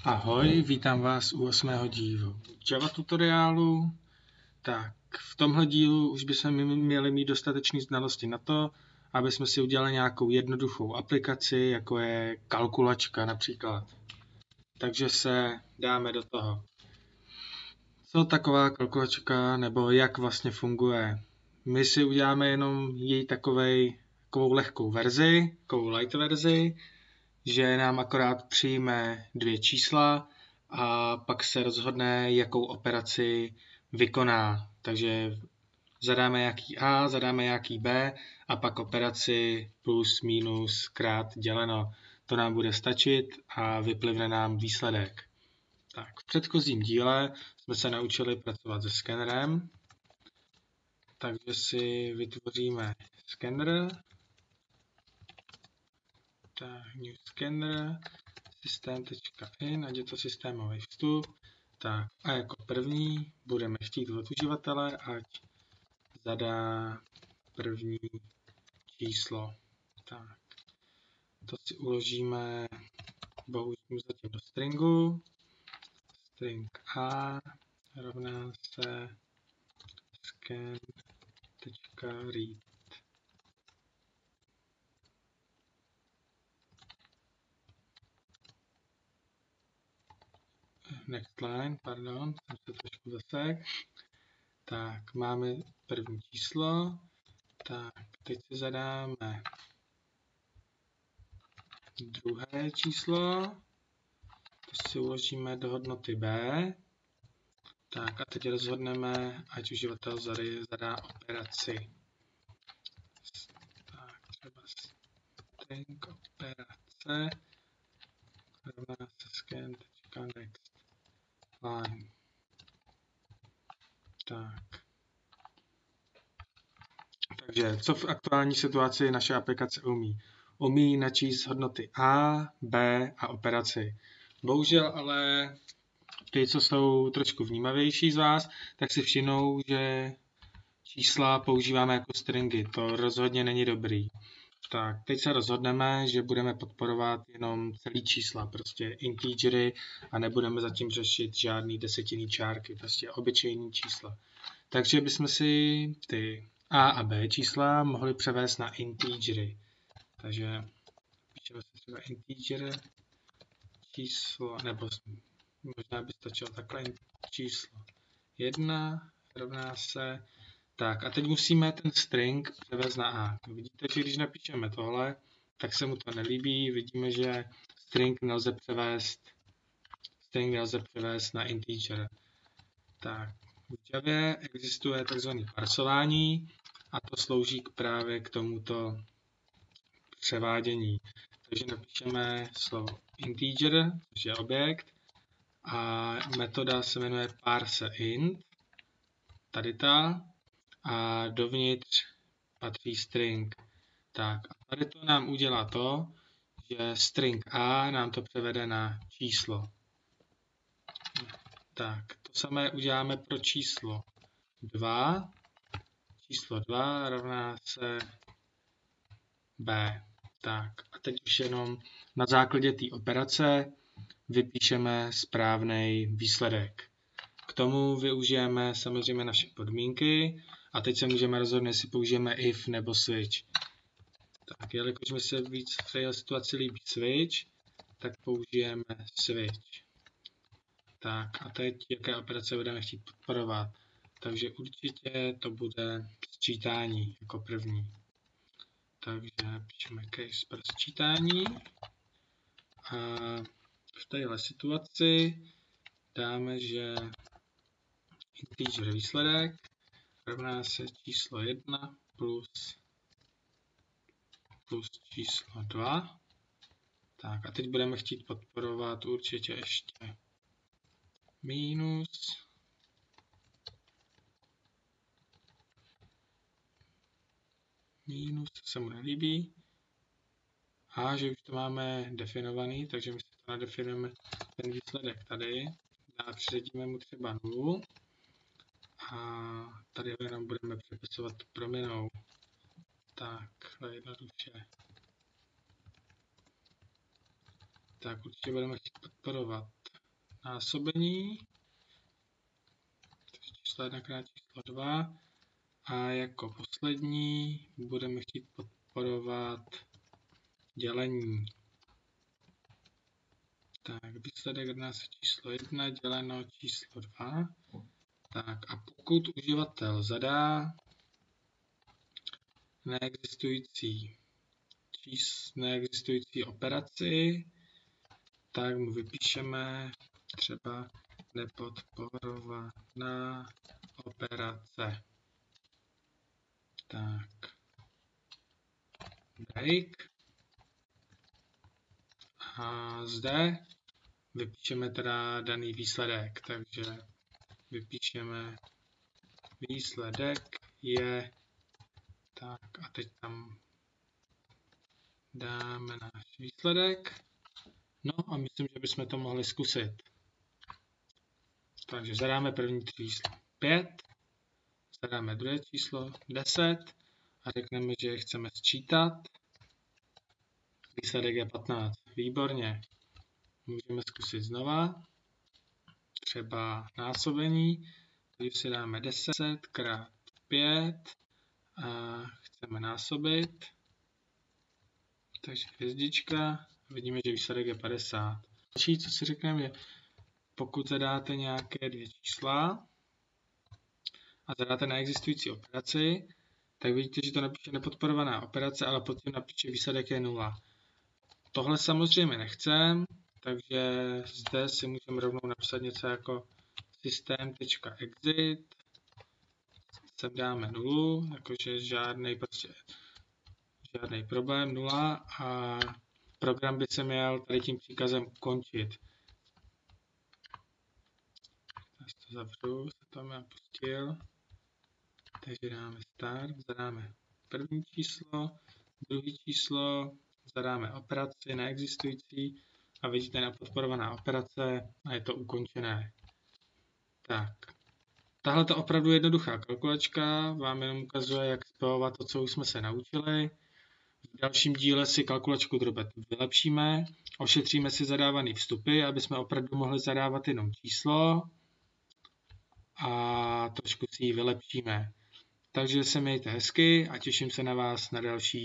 Ahoj, vítám vás u 8. dílu Java tutoriálu. Tak, v tomhle dílu už bychom měli mít dostatečné znalosti na to, aby jsme si udělali nějakou jednoduchou aplikaci, jako je kalkulačka například. Takže se dáme do toho. Co taková kalkulačka, nebo jak vlastně funguje? My si uděláme jenom její takovou lehkou verzi, takovou light verzi, že nám akorát přijme 2 čísla a pak se rozhodne, jakou operaci vykoná. Takže zadáme nějaký A, zadáme nějaký B a pak operaci plus, minus, krát, děleno. To nám bude stačit a vyplivne nám výsledek. Tak, v předchozím díle jsme se naučili pracovat se skenerem, takže si vytvoříme skener. Tak, new scanner, systém.in, ať je to systémový vstup. Tak, a jako první budeme chtít od uživatele, ať zadá první číslo. Tak, to si uložíme bohužel zatím do stringu. String a rovná se scan.read. Next line, pardon, jsem se trošku zasek. Tak, máme první číslo. Tak, teď si zadáme druhé číslo. To si uložíme do hodnoty B. Tak a teď rozhodneme, ať uživatel zadá operaci. Tak, třeba string operace rovná se scan.next line. Tak. Takže co v aktuální situaci naše aplikace umí? Umí načíst hodnoty A, B a operaci. Bohužel ale ty, co jsou trošku vnímavější z vás, tak si všimnou, že čísla používáme jako stringy. To rozhodně není dobrý. Tak, teď se rozhodneme, že budeme podporovat jenom celý čísla, prostě integery a nebudeme zatím řešit žádný desetinný čárky, prostě obyčejný čísla. Takže bychom si ty A a B čísla mohli převést na integery. Takže píšeme si třeba integer číslo, nebo možná by stačilo takhle číslo 1 rovná se. Tak a teď musíme ten string převést na A. Vidíte, že když napíšeme tohle, tak se mu to nelíbí. Vidíme, že string nelze převést na integer. Tak, v Javě existuje takzvané parsování a to slouží právě k tomuto převádění. Takže napíšeme slovo integer, což je objekt, a metoda se jmenuje parseInt, tady ta, a dovnitř patří string. Tak a tady to nám udělá to, že string A nám to převede na číslo. Tak, to samé uděláme pro číslo 2. Číslo 2 rovná se B. Tak, a teď už jenom na základě té operace vypíšeme správný výsledek. K tomu využijeme samozřejmě naše podmínky a teď se můžeme rozhodnout, jestli použijeme if nebo switch. Tak, jelikož mi se víc v této situaci líbí switch, tak použijeme switch. Tak a teď jaké operace budeme chtít podporovat. Takže určitě to bude sčítání jako první. Takže píšeme case pro sčítání. A v téhle situaci dáme, že integer výsledek rovná se číslo 1 plus číslo 2. Tak a teď budeme chtít podporovat určitě ještě minus se mu nelíbí. A že už to máme definovaný, takže my si to nadefinujeme ten výsledek tady. A přiřadíme mu třeba 0. A tady jenom budeme přepisovat tu proměnou. Takhle jednoduše. Tak určitě budeme chtít podporovat násobení, číslo 1 krát číslo 2 a jako poslední budeme chtít podporovat dělení. Tak, výsledek rovná se číslo 1 děleno číslo 2. Tak a pokud uživatel zadá neexistující operaci, tak mu vypíšeme třeba nepodporovaná operace. Tak, break. A zde vypíšeme teda daný výsledek, takže vypíšeme výsledek je tak a teď tam dáme náš výsledek. No a myslím, že bychom to mohli zkusit. Takže zadáme první číslo 5, zadáme druhé číslo 10 a řekneme, že je chceme sčítat. Výsledek je 15. Výborně. Můžeme zkusit znova. Třeba násobení. Takže si dáme 10 krát 5 a chceme násobit. Takže hvězdička. Vidíme, že výsledek je 50. Další, co si řekneme, je, pokud zadáte nějaké dvě čísla a zadáte neexistující operaci, tak vidíte, že to napíše nepodporovaná operace, ale pod tím napíše výsledek je 0. Tohle samozřejmě nechcem, takže zde si můžeme rovnou napsat něco jako systém.exit. Sem dáme 0, jakože žádný problém, 0 a program by se měl tady tím příkazem ukončit. Až to zavřu, se tam já pustil. Takže dáme start, zadáme první číslo, druhé číslo, zadáme operaci neexistující a vidíte nepodporovaná operace a je to ukončené. Tak. Tahle to opravdu jednoduchá kalkulačka vám jenom ukazuje, jak spojovat to, co už jsme se naučili. V dalším díle si kalkulačku drobet vylepšíme, ošetříme si zadávané vstupy, aby jsme opravdu mohli zadávat jenom číslo a trošku si ji vylepšíme. Takže se mějte hezky a těším se na vás na další